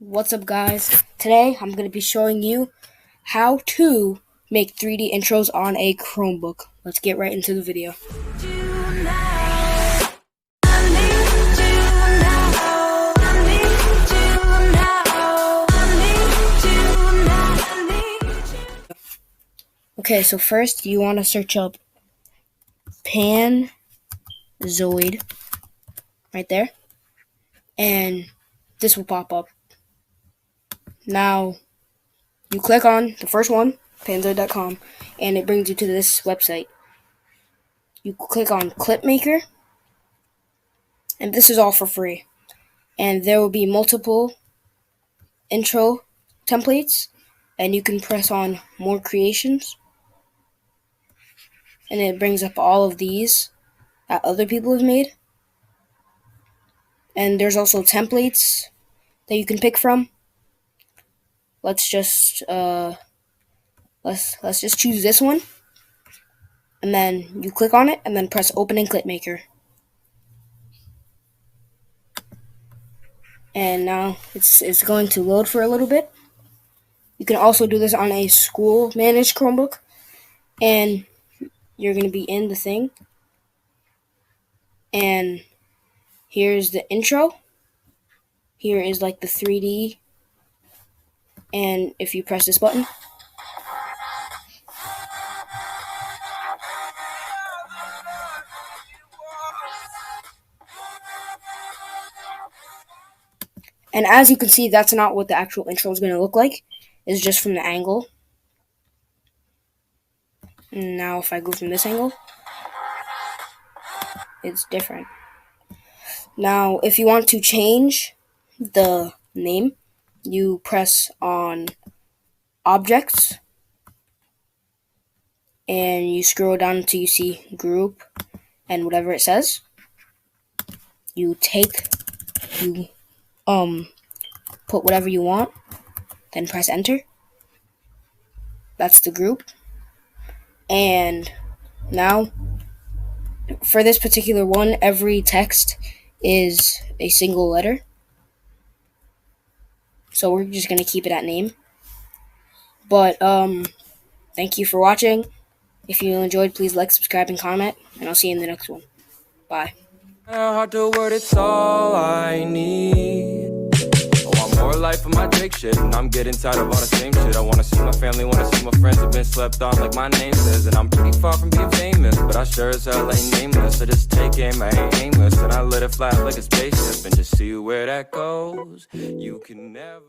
What's up, guys? Today I'm going to be showing you how to make 3D intros on a Chromebook. Let's get right into the video. Okay, so first you want to search up Panzoid right there, and this will pop up. Now you click on the first one, panzoid.com, and it brings you to this website. You click on Clip Maker, and this is all for free. And there will be multiple intro templates, and you can press on More Creations, and it brings up all of these that other people have made. And there's also templates that you can pick from. Let's just let's just choose this one, and then you click on it, and then press Open in Clipmaker. And now it's going to load for a little bit. You can also do this on a school managed Chromebook, and you're going to be in the thing, and here's the intro. Here is like the 3D, and if you press this button, and as you can see, that's not what the actual intro is going to look like. It's just from the angle. And now if I go from this angle, it's different. Now if you want to change the name, you press on Objects, and you scroll down until you see Group and whatever it says. You put whatever you want, then press Enter. That's the group. And now for this particular one, every text is a single letter, so we're just gonna keep it at name. But thank you for watching. If you enjoyed, please like, subscribe, and comment, and I'll see you in the next one. Bye. Hard to word, it's all I need. I want more life of my Drake shit, and I'm getting tired of all the same shit. I wanna see my family, wanna see my friends have been slept on like my name says. And I'm pretty far from being famous, but I sure as hell ain't nameless. I just take aim, I ain't aimless, and I let it fly like a spaceship and just see where that goes. You can never